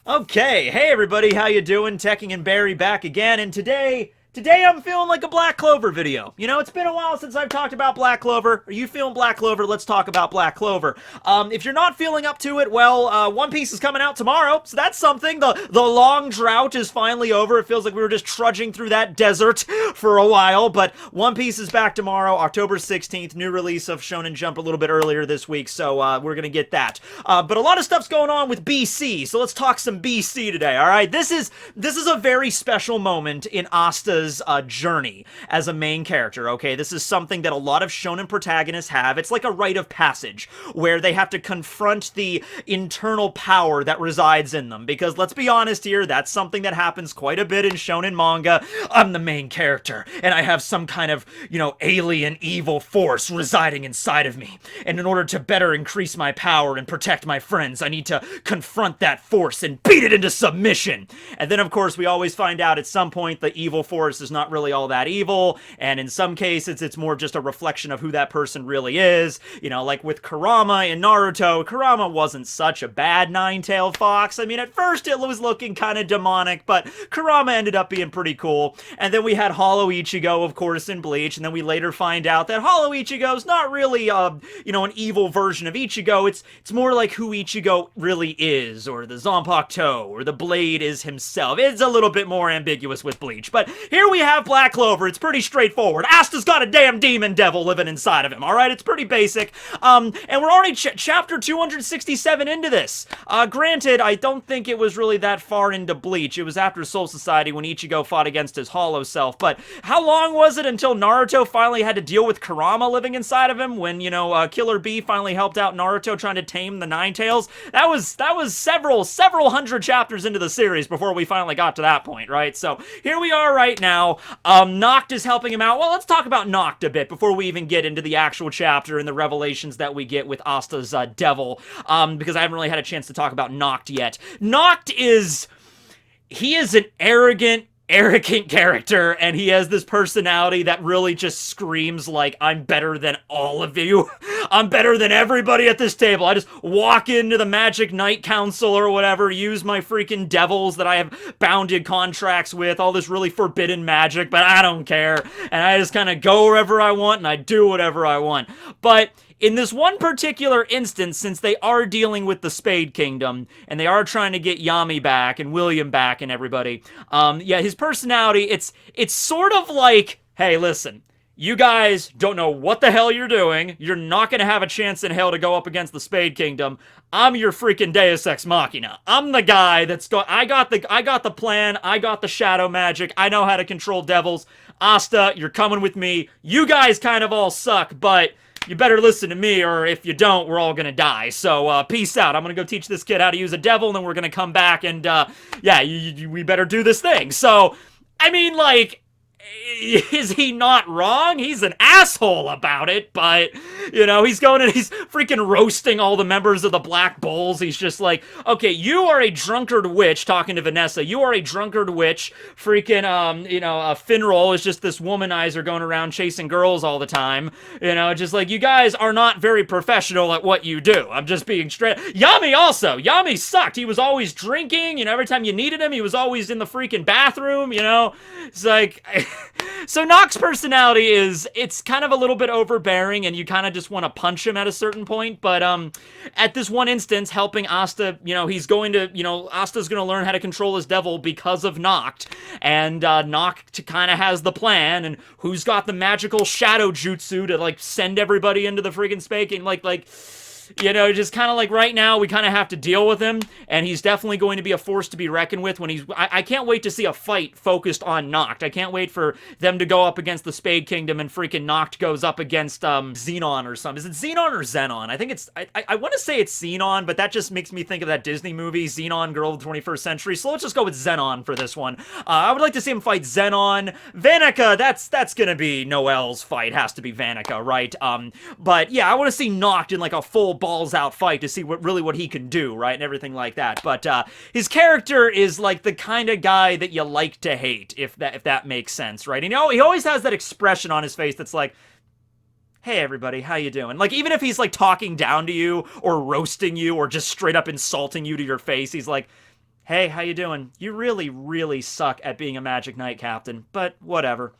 Okay, hey everybody, how you doing? Tekking and Barry back again, and today I'm feeling like a Black Clover video. You know, it's been a while since I've talked about Black Clover. Are you feeling Black Clover? Let's talk about Black Clover. If you're not feeling up to it, well, One Piece is coming out tomorrow, so that's something. The long drought is finally over. It feels like we were just trudging through that desert for a while, but One Piece is back tomorrow, October 16th, new release of Shonen Jump a little bit earlier this week, so we're gonna get that. But a lot of stuff's going on with BC, so let's talk some BC today, alright? This is a very special moment in Asta's journey as a main character, okay? This is something that a lot of shonen protagonists have. It's like a rite of passage, where they have to confront the internal power that resides in them, because let's be honest here, that's something that happens quite a bit in shonen manga. I'm the main character, and I have some kind of, alien evil force residing inside of me, and in order to better increase my power and protect my friends, I need to confront that force and beat it into submission. And then, of course, we always find out at some point the evil force is not really all that evil, and in some cases it's more just a reflection of who that person really is. Like with Kurama in Naruto, Kurama wasn't such a bad nine-tailed fox. I mean, at first it was looking kind of demonic, but Kurama ended up being pretty cool. And then we had Hollow Ichigo, of course, in Bleach, and then we later find out that Hollow Ichigo's not really, an evil version of Ichigo. It's more like who Ichigo really is, or the Zanpakuto, or the Blade is himself. It's a little bit more ambiguous with Bleach, but here we have Black Clover. It's pretty straightforward. Asta's got a damn demon devil living inside of him, alright? It's pretty basic. And we're already chapter 267 into this. Granted, I don't think it was really that far into Bleach. It was after Soul Society when Ichigo fought against his hollow self, but how long was it until Naruto finally had to deal with Kurama living inside of him when, Killer Bee finally helped out Naruto trying to tame the Nine Tails? That was several hundred chapters into the series before we finally got to that point, right? So here we are right now. Nacht is helping him out. Well, let's talk about Nacht a bit before we even get into the actual chapter and the revelations that we get with Asta's devil, because I haven't really had a chance to talk about Nacht yet. Nacht he is an arrogant character, and he has this personality that really just screams like, I'm better than all of you. I'm better than everybody at this table. I just walk into the Magic Knight Council or whatever, use my freaking devils that I have bounded contracts with, all this really forbidden magic, but I don't care. And I just kind of go wherever I want, and I do whatever I want. But in this one particular instance, since they are dealing with the Spade Kingdom, and they are trying to get Yami back, and William back, and everybody, his personality, it's sort of like, hey, listen, you guys don't know what the hell you're doing. You're not going to have a chance in hell to go up against the Spade Kingdom. I'm your freaking Deus Ex Machina. I'm the guy that's I got the plan. I got the shadow magic. I know how to control devils. Asta, you're coming with me. You guys kind of all suck, but you better listen to me, or if you don't, we're all gonna die. So, peace out. I'm gonna go teach this kid how to use a devil, and then we're gonna come back, and, we better do this thing. So, I mean, like, is he not wrong? He's an asshole about it, but, he's going and he's freaking roasting all the members of the Black Bulls. He's just like, okay, you are a drunkard witch, talking to Vanessa. You are a drunkard witch. Freaking, Finroll is just this womanizer going around chasing girls all the time. Just like, you guys are not very professional at what you do. I'm just being straight. Yami sucked. He was always drinking. Every time you needed him, he was always in the freaking bathroom, It's like... So Nacht's personality it's kind of a little bit overbearing, and you kind of just want to punch him at a certain point, but at this one instance, helping Asta, he's going to, Asta's going to learn how to control his devil because of Nacht, and Nacht kind of has the plan, and who's got the magical shadow jutsu to, like, send everybody into the freaking spaking, just kind of like right now, we kind of have to deal with him, and he's definitely going to be a force to be reckoned with when I can't wait to see a fight focused on Nacht. I can't wait for them to go up against the Spade Kingdom, and freaking Nacht goes up against, Xenon or something. Is it Xenon or Zenon? I think it's, I want to say it's Xenon, but that just makes me think of that Disney movie, Xenon, Girl of the 21st Century, so let's just go with Zenon for this one. I would like to see him fight Zenon. Vanica, that's gonna be Noel's fight, has to be Vanica, right? But yeah, I want to see Nacht in, like, a full balls out fight to see what he can do, right, and everything like that. But his character is like the kind of guy that you like to hate, if that makes sense, right? He always has that expression on his face that's like, hey everybody, how you doing? Like, even if he's like talking down to you or roasting you or just straight up insulting you to your face, he's like, Hey, how you doing? You really, really suck at being a Magic Knight captain, but whatever.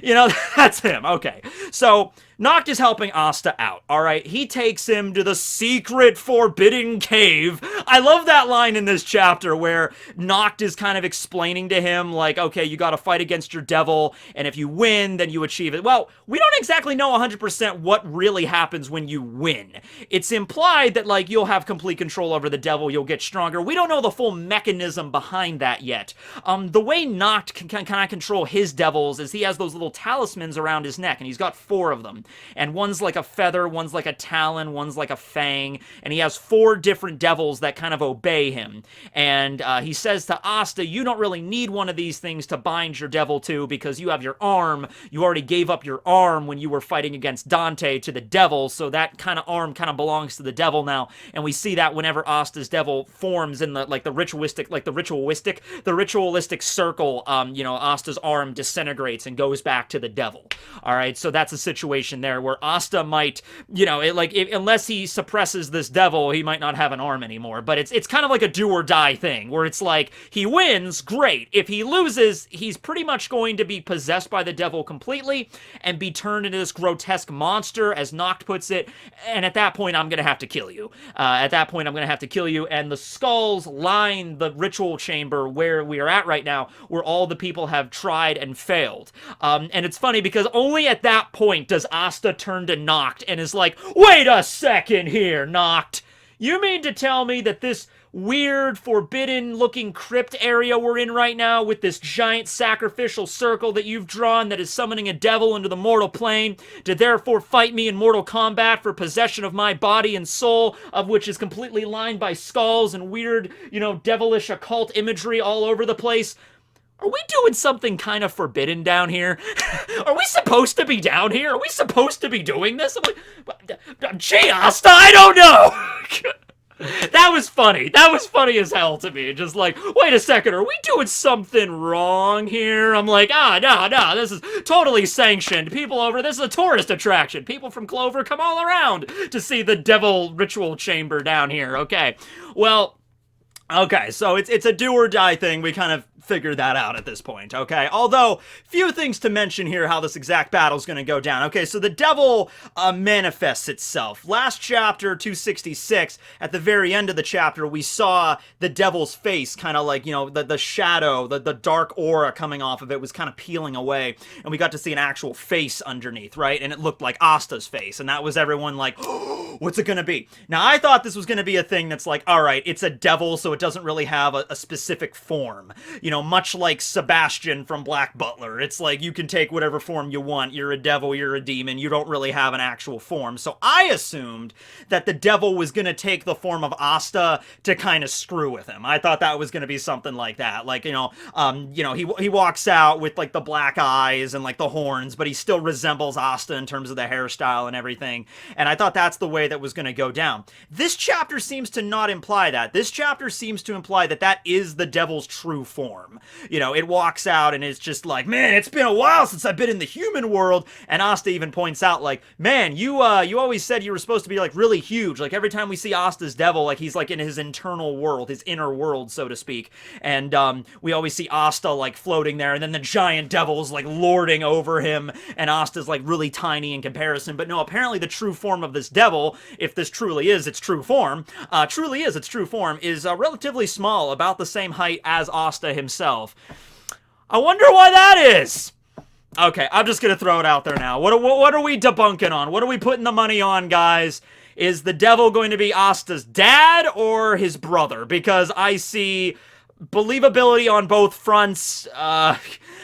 You know, that's him. Okay. So, Nacht is helping Asta out, alright? He takes him to the secret forbidden cave. I love that line in this chapter where Nacht is kind of explaining to him, like, okay, you gotta fight against your devil, and if you win, then you achieve it. Well, we don't exactly know 100% what really happens when you win. It's implied that, like, you'll have complete control over the devil, you'll get stronger. We don't know the full mechanism behind that yet. The way Nacht can kind of control his devils is he has those little talismans around his neck, and he's got 4 of them. And one's like a feather, one's like a talon, one's like a fang, and he has 4 different devils that kind of obey him. And he says to Asta, you don't really need one of these things to bind your devil to because you have your arm. You already gave up your arm when you were fighting against Dante to the devil, so that kind of arm kind of belongs to the devil now. And we see that whenever Asta's devil forms in the ritualistic circle, you know, Asta's arm disintegrates and goes back to the devil. All right, so that's a situation there where Asta might, you know, unless he suppresses this devil, he might not have an arm anymore. But it's kind of like a do or die thing where it's like he wins, great. If he loses, he's pretty much going to be possessed by the devil completely and be turned into this grotesque monster, as Nacht puts it. And at that point, I'm gonna have to kill you. And the skulls line the ritual chamber where we are at right now, where all the people have tried and failed. And it's funny because only at that point does Asta turn to Nacht and is like, wait a second here, Nacht. You mean to tell me that this weird, forbidden-looking crypt area we're in right now with this giant sacrificial circle that you've drawn that is summoning a devil into the mortal plane to therefore fight me in mortal combat for possession of my body and soul, of which is completely lined by skulls and weird, you know, devilish occult imagery all over the place? Are we doing something kind of forbidden down here? Are we supposed to be down here? Are we supposed to be doing this? Gee, Asta, I don't know! That was funny. That was funny as hell to me. Just like, wait a second, are we doing something wrong here? I'm like, no, this is totally sanctioned. This is a tourist attraction. People from Clover come all around to see the devil ritual chamber down here. Okay, well, okay, so it's a do or die thing. We kind of figured that out at this point, okay? Although, few things to mention here how this exact battle's gonna go down. Okay, so the devil manifests itself. Last chapter, 266, at the very end of the chapter, we saw the devil's face, kind of like, you know, the shadow, the dark aura coming off of it was kind of peeling away, and we got to see an actual face underneath, right? And it looked like Asta's face, and that was everyone like, oh, what's it gonna be? Now, I thought this was gonna be a thing that's like, alright, it's a devil, so it doesn't really have a specific form. You know, much like Sebastian from Black Butler. It's like you can take whatever form you want. You're a devil, you're a demon, you don't really have an actual form. So I assumed that the devil was going to take the form of Asta to kind of screw with him. I thought that was going to be something like that. Like, you know, he walks out with like the black eyes and like the horns, but he still resembles Asta in terms of the hairstyle and everything. And I thought that's the way that was going to go down. This chapter seems to not imply that. This chapter seems to imply that that is the devil's true form. You know, it walks out and it's just like, man, it's been a while since I've been in the human world. And Asta even points out, like, man, you always said you were supposed to be like really huge. Like every time we see Asta's devil, like he's like in his internal world, his inner world, so to speak. And we always see Asta like floating there, and then the giant devil's like lording over him, and Asta's like really tiny in comparison. But no, apparently the true form of this devil, if this truly is its true form, is relatively small, about the same height as Asta himself. I wonder why that is. Okay, I'm just gonna throw it out there now. What are we debunking on? What are we putting the money on, guys? Is the devil going to be Asta's dad or his brother? Because I see believability on both fronts,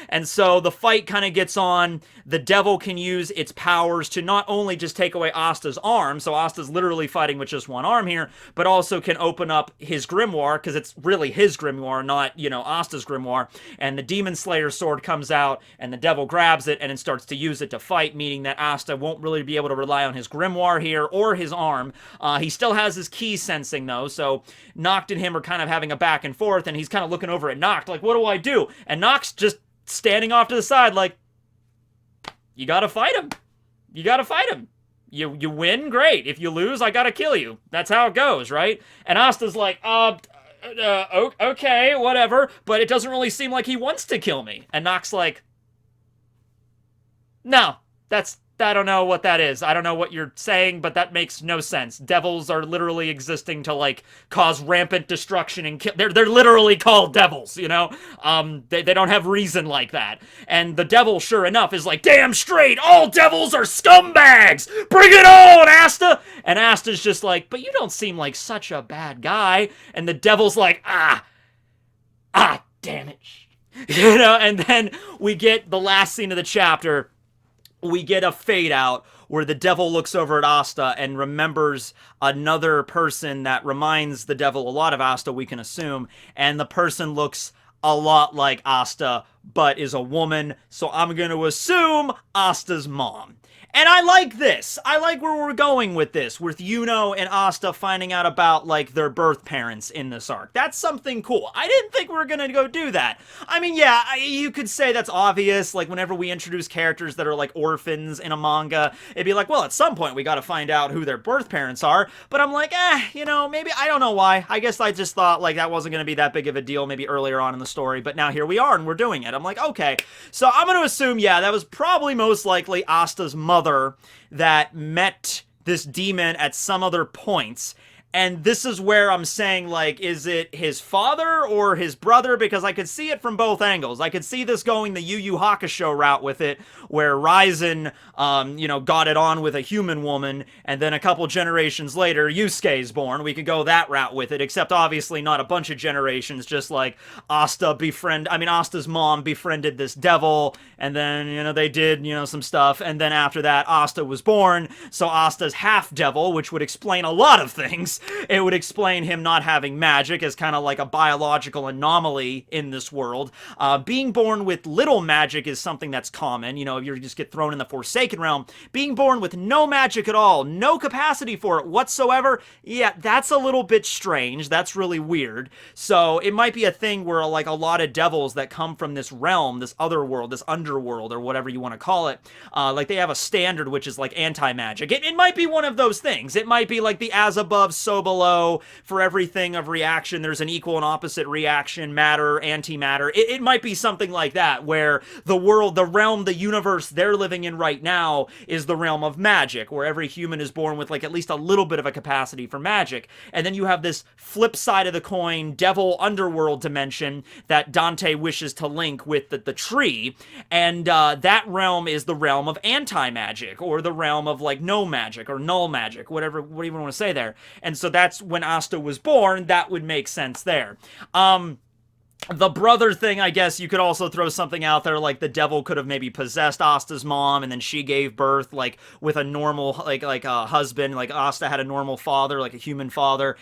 and so the fight kind of gets on. The devil can use its powers to not only just take away Asta's arm, so Asta's literally fighting with just one arm here, but also can open up his grimoire, because it's really his grimoire, not, you know, Asta's grimoire, and the Demon Slayer sword comes out, and the devil grabs it, and then starts to use it to fight, meaning that Asta won't really be able to rely on his grimoire here, or his arm. He still has his key sensing, though, so Nacht and him are kind of having a back and forth, and he's kind of looking over at Nacht, like, what do I do? And Nacht's just standing off to the side, like, you gotta fight him. You gotta fight him. You win, great. If you lose, I gotta kill you. That's how it goes, right? And Asta's like, Okay, whatever, but it doesn't really seem like he wants to kill me. And Nacht's like, no, I don't know what that is. I don't know what you're saying, but that makes no sense. Devils are literally existing to, like, cause rampant destruction and kill. They're literally called devils, you know? They don't have reason like that. And the devil, sure enough, is like, damn straight, all devils are scumbags! Bring it on, Asta! And Asta's just like, but you don't seem like such a bad guy. And the devil's like, damn it. You know, and then we get the last scene of the chapter. We get a fade out where the devil looks over at Asta and remembers another person that reminds the devil a lot of Asta, we can assume, and the person looks a lot like Asta, but is a woman, so I'm going to assume Asta's mom. And I like this. I like where we're going with this, with Yuno and Asta finding out about, like, their birth parents in this arc. That's something cool. I didn't think we were gonna go do that. I mean, yeah, you could say that's obvious, like, whenever we introduce characters that are, like, orphans in a manga, it'd be like, well, at some point we gotta find out who their birth parents are, but I'm like, you know, maybe, I don't know why. I guess I just thought, like, that wasn't gonna be that big of a deal maybe earlier on in the story, but now here we are, and we're doing it. I'm like, okay. So I'm gonna assume, yeah, that was probably most likely Asta's mother that met this demon at some other points. And this is where I'm saying, like, is it his father or his brother? Because I could see it from both angles. I could see this going the Yu Yu Hakusho route with it, where Ryzen, you know, got it on with a human woman, and then a couple generations later, Yusuke's born. We could go that route with it, except obviously not a bunch of generations, just like Asta's mom befriended this devil, and then, you know, they did, you know, some stuff, and then after that, Asta was born, so Asta's half-devil, which would explain a lot of things. It would explain him not having magic as kind of like a biological anomaly in this world. Being born with little magic is something that's common. You know, if you just get thrown in the Forsaken Realm, being born with no magic at all, no capacity for it whatsoever, yeah, that's a little bit strange. That's really weird. So it might be a thing where, like, a lot of devils that come from this realm, this other world, this underworld, or whatever you want to call it, like, they have a standard which is like anti-magic. It might be one of those things. It might be like the as above, so below. For everything of reaction, there's an equal and opposite reaction, matter, antimatter. It might be something like that, where the world, the realm, the universe they're living in right now is the realm of magic, where every human is born with, like, at least a little bit of a capacity for magic. And then you have this flip side of the coin, devil underworld dimension that Dante wishes to link with the tree, and that realm is the realm of anti-magic, or the realm of, like, no magic, or null magic, whatever you want to say there. And so that's when Asta was born. That would make sense there. The brother thing, I guess you could also throw something out there, like the devil could have maybe possessed Asta's mom, and then she gave birth, like, with a normal, like a husband, like Asta had a normal father, like a human father,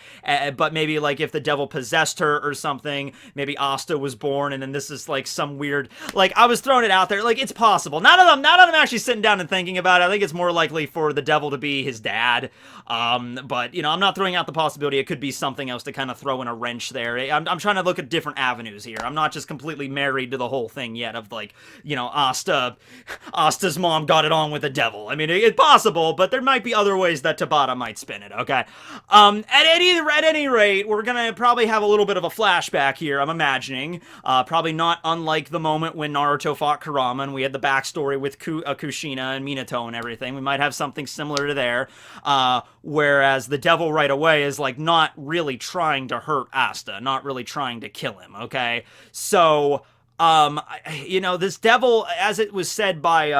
but maybe, like, if the devil possessed her or something, maybe Asta was born, and then this is, like, some weird, like, I was throwing it out there, like, it's possible. None of them actually sitting down and thinking about it. I think it's more likely for the devil to be his dad, but, you know, I'm not throwing out the possibility it could be something else to kind of throw in a wrench there. I'm trying to look at different avenues here. I'm not just completely married to the whole thing yet of, like, you know, Asta's mom got it on with the devil. I mean, it's possible, but there might be other ways that Tabata might spin it, okay? At any rate, we're gonna probably have a little bit of a flashback here, I'm imagining. Probably not unlike the moment when Naruto fought Kurama and we had the backstory with Kushina and Minato and everything. We might have something similar to there, whereas the devil right away is, like, not really trying to hurt Asta, not really trying to kill him, okay? So, you know, this devil, as it was said by,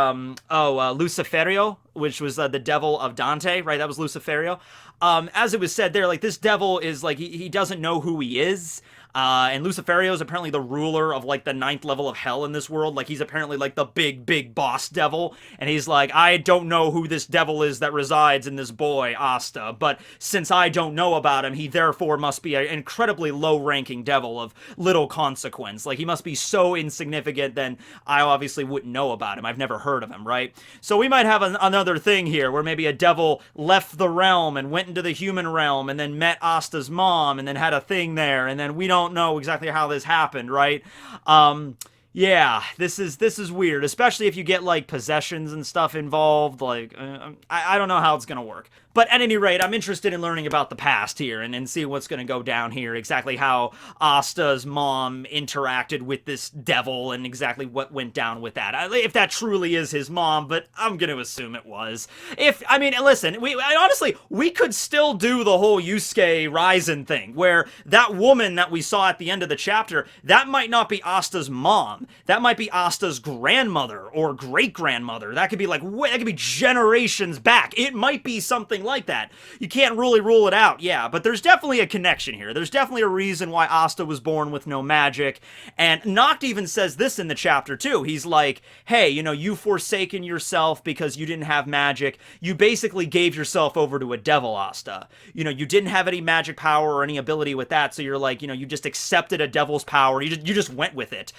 Luciferio, which was the devil of Dante, right? That was Luciferio. As it was said there, like, this devil is, like, he doesn't know who he is. And Luciferio is apparently the ruler of, like, the 9th level of hell in this world. Like, he's apparently, like, the big boss devil. And he's like, I don't know who this devil is that resides in this boy, Asta. But since I don't know about him, he therefore must be an incredibly low-ranking devil of little consequence. Like, he must be so insignificant, then I obviously wouldn't know about him. I've never heard of him, right? So we might have another thing here, where maybe a devil left the realm and went into the human realm, and then met Asta's mom, and then had a thing there, and then we don't know exactly how this happened, right? Yeah, this is weird, especially if you get like possessions and stuff involved. Like, I don't know how it's gonna work. But at any rate, I'm interested in learning about the past here and see what's gonna go down here. Exactly how Asta's mom interacted with this devil and exactly what went down with that. If that truly is his mom, but I'm gonna assume it was. I mean, listen, honestly, we could still do the whole Yusuke Ryzen thing, where that woman that we saw at the end of the chapter, that might not be Asta's mom. That might be Asta's grandmother or great-grandmother. That could be that could be generations back. It might be something like that. You can't really rule it out, yeah, but there's definitely a connection here. There's definitely a reason why Asta was born with no magic, and Nacht even says this in the chapter, too. He's like, hey, you forsaken yourself because you didn't have magic. You basically gave yourself over to a devil, Asta. You didn't have any magic power or any ability with that, so you're like, you just accepted a devil's power. You just went with it.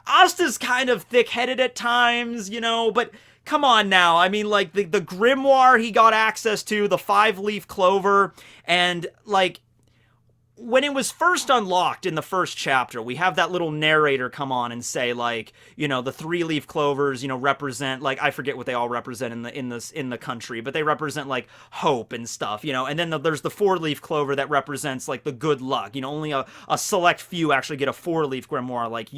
Asta's kind of thick-headed at times, but come on now. I mean, like, the grimoire he got access to, the 5-leaf clover, and, like, when it was first unlocked in the first chapter, we have that little narrator come on and say, like, the 3-leaf clovers, represent, like, I forget what they all represent in the country, but they represent, like, hope and stuff, and then there's the 4-leaf clover that represents, like, the good luck. Only a select few actually get a 4-leaf grimoire, like,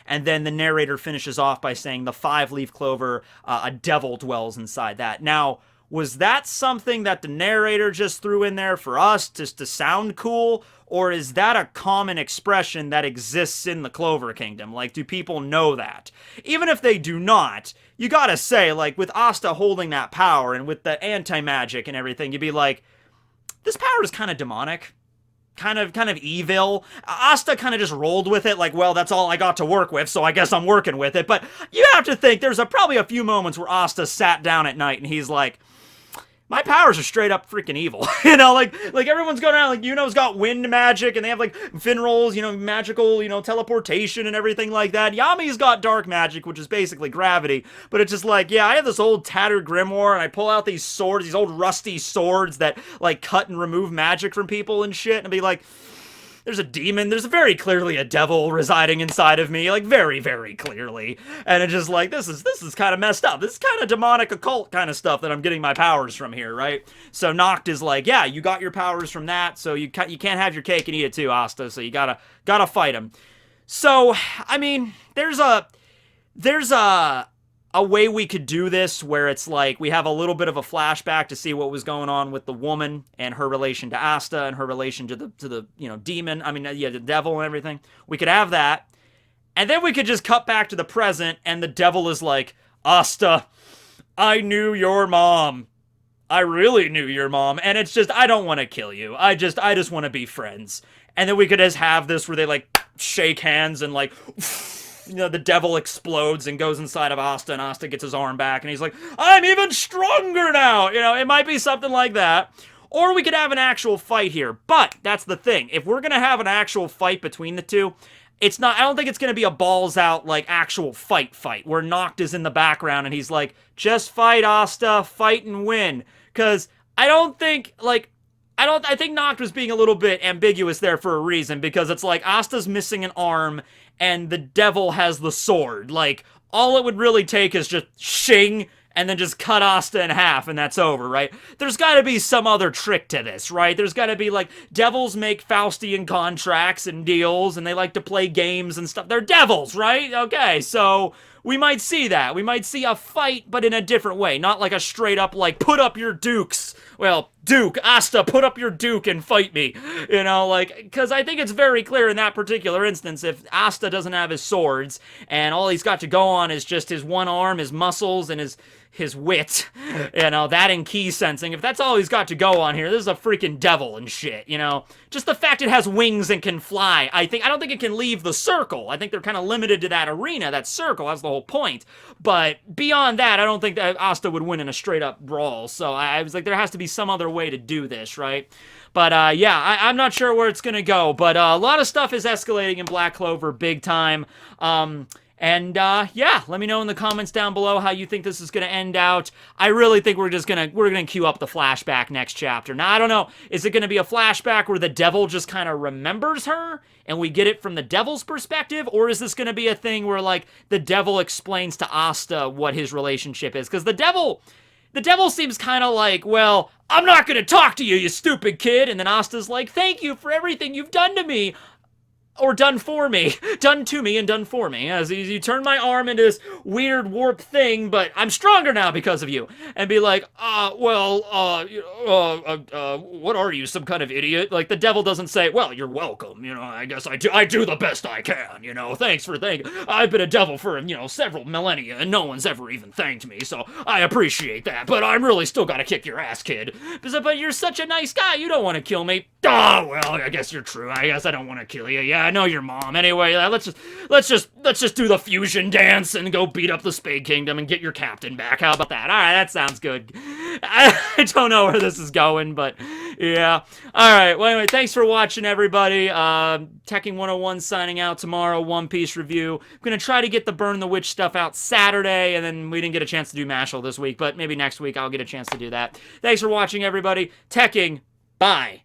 and then the narrator finishes off by saying the 5-leaf clover, a devil dwells inside that. Now, was that something that the narrator just threw in there for us just to sound cool? Or is that a common expression that exists in the Clover Kingdom? Like, do people know that? Even if they do not, you gotta say, like, with Asta holding that power and with the anti-magic and everything, you'd be like, this power is kind of demonic. Kind of evil. Asta kind of just rolled with it, like, well, that's all I got to work with, so I guess I'm working with it. But you have to think, there's probably a few moments where Asta sat down at night and he's like, my powers are straight up freaking evil. Like everyone's going around, like, Yuno's got wind magic, and they have, like, Finrolls, magical, teleportation and everything like that. Yami's got dark magic, which is basically gravity, but it's just like, yeah, I have this old tattered grimoire, and I pull out these swords, these old rusty swords that, like, cut and remove magic from people and shit, and be like, there's a demon, there's very clearly a devil residing inside of me, like, very, very clearly. And it's just like, this is kind of messed up. This is kind of demonic occult kind of stuff that I'm getting my powers from here, right? So Nacht is like, yeah, you got your powers from that, so you can't have your cake and eat it too, Asta, so you gotta fight him. So, I mean, there's a way we could do this where it's like we have a little bit of a flashback to see what was going on with the woman and her relation to Asta and her relation to the demon. I mean, yeah, the devil and everything. We could have that. And then we could just cut back to the present and the devil is like, Asta, I knew your mom. I really knew your mom. And it's just, I don't want to kill you. I just want to be friends. And then we could just have this where they, like, shake hands and, like, the devil explodes and goes inside of Asta, and Asta gets his arm back, and he's like, I'm even stronger now! It might be something like that. Or we could have an actual fight here. But, that's the thing. If we're gonna have an actual fight between the two, I don't think it's gonna be a balls-out, like, actual fight, where Nacht is in the background, and he's like, just fight, Asta, fight and win. Because I think Nacht was being a little bit ambiguous there for a reason, because it's like, Asta's missing an arm, and the devil has the sword. Like, all it would really take is just shing, and then just cut Asta in half, and that's over, right? There's gotta be some other trick to this, right? There's gotta be, like, devils make Faustian contracts and deals, and they like to play games and stuff. They're devils, right? Okay, so we might see that. We might see a fight, but in a different way. Not like a straight up, like, put up your dukes. Well, Duke, Asta, put up your Duke and fight me. Because I think it's very clear in that particular instance, if Asta doesn't have his swords, and all he's got to go on is just his one arm, his muscles, and his wit, that and key sensing, if that's all he's got to go on here, this is a freaking devil and shit, Just the fact it has wings and can fly, I don't think it can leave the circle. I think they're kind of limited to that arena, that circle, that's the whole point. But beyond that, I don't think that Asta would win in a straight-up brawl, so I was like, there has to be some other way to do this, right? But, yeah, I'm not sure where it's gonna go, but a lot of stuff is escalating in Black Clover big time, And, yeah, let me know in the comments down below how you think this is going to end out. I really think we're going to queue up the flashback next chapter. Now, I don't know, is it going to be a flashback where the devil just kind of remembers her and we get it from the devil's perspective? Or is this going to be a thing where, like, the devil explains to Asta what his relationship is? Because the devil seems kind of like, well, I'm not going to talk to you, you stupid kid. And then Asta's like, thank you for everything you've done to me. Or done for me. Done to me and done for me. As you turn my arm into this weird warped thing, but I'm stronger now because of you. And be like, what are you, some kind of idiot? Like, the devil doesn't say, well, you're welcome, you know, I guess I do the best I can, you know, thanks for thanking. I've been a devil for, you know, several millennia, and no one's ever even thanked me, so I appreciate that, but I'm really still gotta kick your ass, kid. But you're such a nice guy, you don't want to kill me. Oh, well, I guess you're true. I guess I don't want to kill you. Yeah, I know your mom. Anyway, let's just do the fusion dance and go beat up the Spade Kingdom and get your captain back. How about that? All right, that sounds good. I don't know where this is going, but yeah. All right. Well, anyway, thanks for watching, everybody. Tekking101 signing out tomorrow. One Piece review. I'm gonna try to get the Burn the Witch stuff out Saturday, and then we didn't get a chance to do Mashal this week, but maybe next week I'll get a chance to do that. Thanks for watching, everybody. Tekking. Bye.